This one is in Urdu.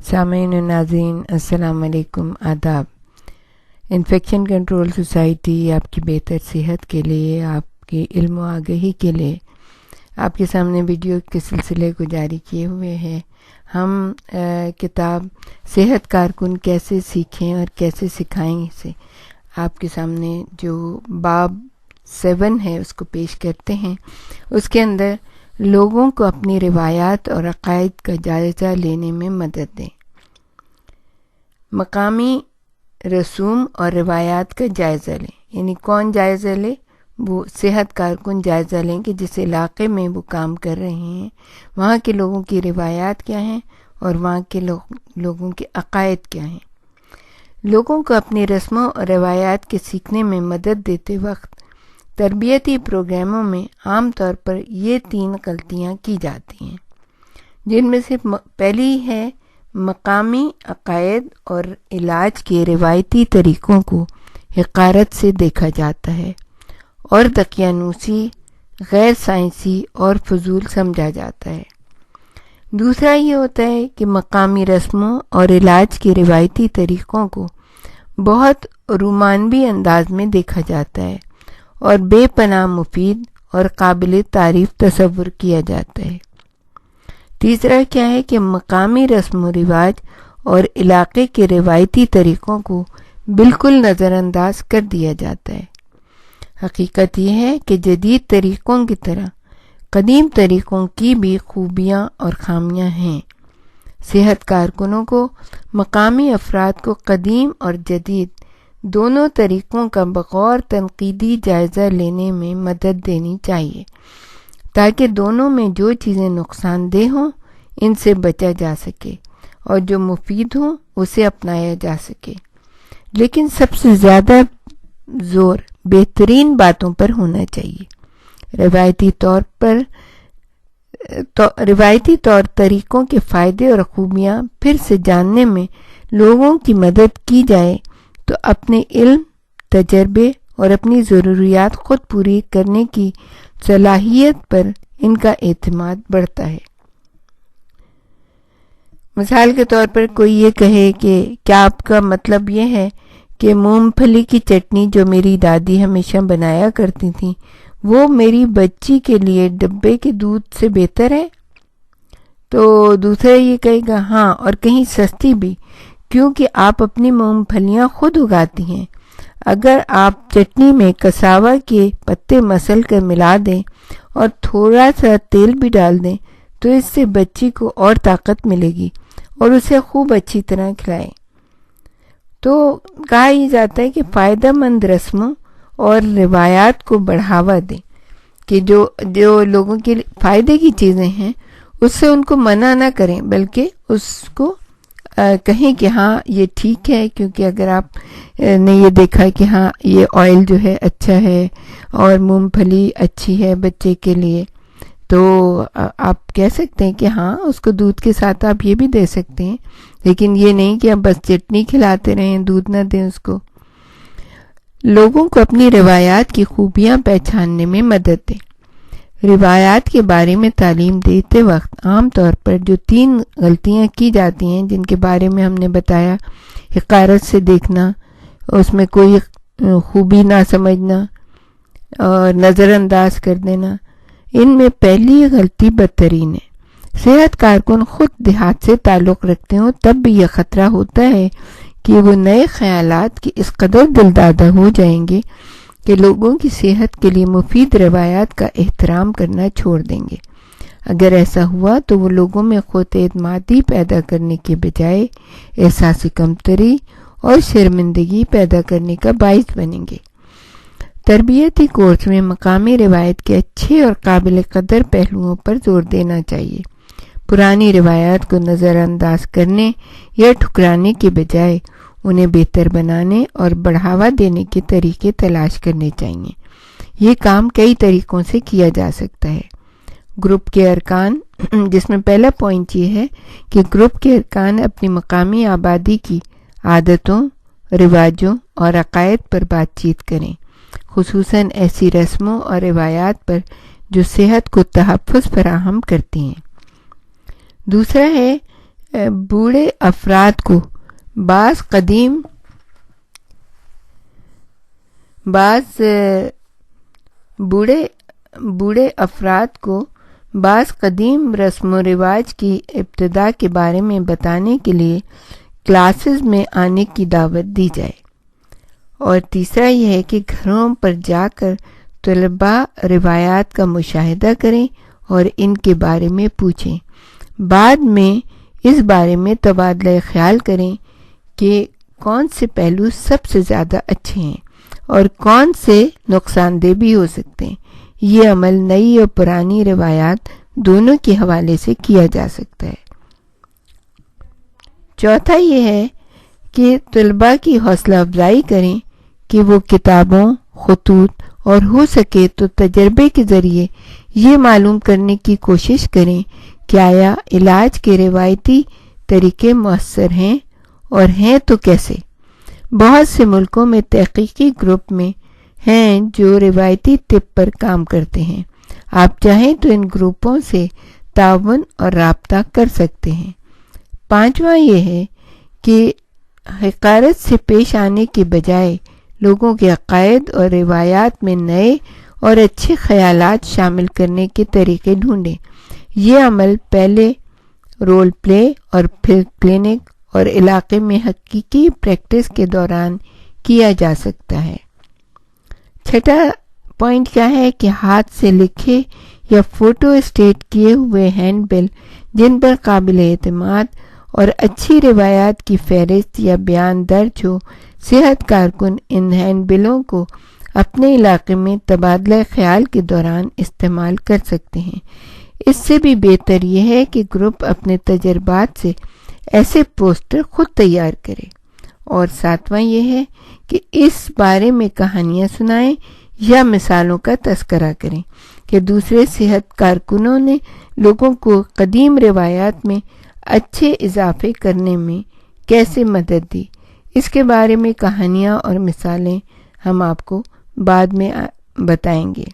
سامعین و ناظرین السلام علیکم، آداب۔ انفیکشن کنٹرول سوسائٹی آپ کی بہتر صحت کے لیے، آپ کی علم و آگہی کے لیے آپ کے سامنے ویڈیو کے سلسلے کو جاری کیے ہوئے ہیں۔ ہم کتاب صحت کارکن کیسے سیکھیں اور کیسے سکھائیں سے آپ کے سامنے جو باب 7 ہے اس کو پیش کرتے ہیں۔ اس کے اندر لوگوں کو اپنی روایات اور عقائد کا جائزہ لینے میں مدد دیں۔ مقامی رسوم اور روایات کا جائزہ لیں، یعنی کون جائزہ لے؟ وہ صحت کارکن جائزہ لیں کہ جس علاقے میں وہ کام کر رہے ہیں وہاں کے لوگوں کی روایات کیا ہیں اور وہاں کے لوگوں کے عقائد کیا ہیں۔ لوگوں کو اپنی رسموں اور روایات کے سیکھنے میں مدد دیتے وقت تربیتی پروگراموں میں عام طور پر یہ 3 غلطیاں کی جاتی ہیں، جن میں سے پہلی ہے مقامی عقائد اور علاج کے روایتی طریقوں کو حقارت سے دیکھا جاتا ہے اور دقیانوسی، غیر سائنسی اور فضول سمجھا جاتا ہے۔ دوسرا یہ ہوتا ہے کہ مقامی رسموں اور علاج کے روایتی طریقوں کو بہت رومانوی انداز میں دیکھا جاتا ہے اور بے پناہ مفید اور قابل تعریف تصور کیا جاتا ہے۔ تیسرا کیا ہے کہ مقامی رسم و رواج اور علاقے کے روایتی طریقوں کو بالکل نظر انداز کر دیا جاتا ہے۔ حقیقت یہ ہے کہ جدید طریقوں کی طرح قدیم طریقوں کی بھی خوبیاں اور خامیاں ہیں۔ صحت کارکنوں کو مقامی افراد کو قدیم اور جدید دونوں طریقوں کا بغور تنقیدی جائزہ لینے میں مدد دینی چاہیے تاکہ دونوں میں جو چیزیں نقصان دہ ہوں ان سے بچا جا سکے اور جو مفید ہوں اسے اپنایا جا سکے، لیکن سب سے زیادہ زور بہترین باتوں پر ہونا چاہیے۔ روایتی طور طریقوں کے فائدے اور خوبیاں پھر سے جاننے میں لوگوں کی مدد کی جائے تو اپنے علم، تجربے اور اپنی ضروریات خود پوری کرنے کی صلاحیت پر ان کا اعتماد بڑھتا ہے۔ مثال کے طور پر کوئی یہ کہے کہ کیا آپ کا مطلب یہ ہے کہ مونگ پھلی کی چٹنی جو میری دادی ہمیشہ بنایا کرتی تھی وہ میری بچی کے لیے ڈبے کے دودھ سے بہتر ہے؟ تو دوسرا یہ کہے گا ہاں، اور کہیں سستی بھی، کیونکہ آپ اپنی مونگ پھلیاں خود اگاتی ہیں۔ اگر آپ چٹنی میں کساوا کے پتے مسل کر ملا دیں اور تھوڑا سا تیل بھی ڈال دیں تو اس سے بچی کو اور طاقت ملے گی اور اسے خوب اچھی طرح کھلائیں۔ تو کہا یہ جاتا ہے کہ فائدہ مند رسموں اور روایات کو بڑھاوا دیں کہ جو لوگوں کے فائدے کی چیزیں ہیں اس سے ان کو منع نہ کریں، بلکہ اس کو کہیں کہ ہاں یہ ٹھیک ہے، کیونکہ اگر آپ نے یہ دیکھا کہ ہاں یہ آئل جو ہے اچھا ہے اور مونگ پھلی اچھی ہے بچے کے لیے، تو آپ کہہ سکتے ہیں کہ ہاں اس کو دودھ کے ساتھ آپ یہ بھی دے سکتے ہیں، لیکن یہ نہیں کہ آپ بس چٹنی کھلاتے رہیں، دودھ نہ دیں اس کو۔ لوگوں کو اپنی روایات کی خوبیاں پہچاننے میں مدد دیں۔ روایات کے بارے میں تعلیم دیتے وقت عام طور پر جو 3 غلطیاں کی جاتی ہیں جن کے بارے میں ہم نے بتایا، حقارت سے دیکھنا، اس میں کوئی خوبی نہ سمجھنا اور نظر انداز کر دینا، ان میں پہلی غلطی بدترین ہے۔ صحت کارکن خود دیہات سے تعلق رکھتے ہوں تب بھی یہ خطرہ ہوتا ہے کہ وہ نئے خیالات کے اس قدر دلدادہ ہو جائیں گے کہ لوگوں کی صحت کے لیے مفید روایات کا احترام کرنا چھوڑ دیں گے۔ اگر ایسا ہوا تو وہ لوگوں میں خود اعتمادی پیدا کرنے کے بجائے احساس کمتری اور شرمندگی پیدا کرنے کا باعث بنیں گے۔ تربیتی کورس میں مقامی روایت کے اچھے اور قابل قدر پہلوؤں پر زور دینا چاہیے۔ پرانی روایات کو نظر انداز کرنے یا ٹھکرانے کے بجائے انہیں بہتر بنانے اور بڑھاوا دینے کے طریقے تلاش کرنے چاہیے۔ یہ کام کئی طریقوں سے کیا جا سکتا ہے۔ گروپ کے ارکان، جس میں پہلا پوائنٹ یہ ہے کہ گروپ کے ارکان اپنی مقامی آبادی کی عادتوں، رواجوں اور عقائد پر بات چیت کریں، خصوصاً ایسی رسموں اور روایات پر جو صحت کو تحفظ فراہم کرتی ہیں۔ دوسرا ہے بوڑھے افراد کو بعض قدیم رسم و رواج کی ابتدا کے بارے میں بتانے کے لیے کلاسز میں آنے کی دعوت دی جائے۔ اور تیسرا یہ ہے کہ گھروں پر جا کر طلباء روایات کا مشاہدہ کریں اور ان کے بارے میں پوچھیں۔ بعد میں اس بارے میں تبادلہ خیال کریں کہ کون سے پہلو سب سے زیادہ اچھے ہیں اور کون سے نقصان دہ بھی ہو سکتے ہیں۔ یہ عمل نئی اور پرانی روایات دونوں کے حوالے سے کیا جا سکتا ہے۔ چوتھا یہ ہے کہ طلباء کی حوصلہ افزائی کریں کہ وہ کتابوں، خطوط اور ہو سکے تو تجربے کے ذریعے یہ معلوم کرنے کی کوشش کریں کہ آیا علاج کے روایتی طریقے مؤثر ہیں اور ہیں تو کیسے۔ بہت سے ملکوں میں تحقیقی گروپ میں ہیں جو روایتی طب پر کام کرتے ہیں۔ آپ چاہیں تو ان گروپوں سے تعاون اور رابطہ کر سکتے ہیں۔ پانچواں یہ ہے کہ حقارت سے پیش آنے کے بجائے لوگوں کے عقائد اور روایات میں نئے اور اچھے خیالات شامل کرنے کے طریقے ڈھونڈیں۔ یہ عمل پہلے رول پلے اور پھر کلینک اور علاقے میں حقیقی پریکٹس کے دوران کیا جا سکتا ہے۔ چھٹا پوائنٹ کیا ہے کہ ہاتھ سے لکھے یا فوٹو اسٹیٹ کیے ہوئے ہینڈ بل جن پر قابل اعتماد اور اچھی روایات کی فہرست یا بیان درج ہو، صحت کارکن ان ہینڈ بلوں کو اپنے علاقے میں تبادلہ خیال کے دوران استعمال کر سکتے ہیں۔ اس سے بھی بہتر یہ ہے کہ گروپ اپنے تجربات سے ایسے پوسٹر خود تیار کرے۔ اور ساتواں یہ ہے کہ اس بارے میں کہانیاں سنائیں یا مثالوں کا تذکرہ کریں کہ دوسرے صحت کارکنوں نے لوگوں کو قدیم روایات میں اچھے اضافے کرنے میں کیسے مدد دی۔ اس کے بارے میں کہانیاں اور مثالیں ہم آپ کو بعد میں بتائیں گے۔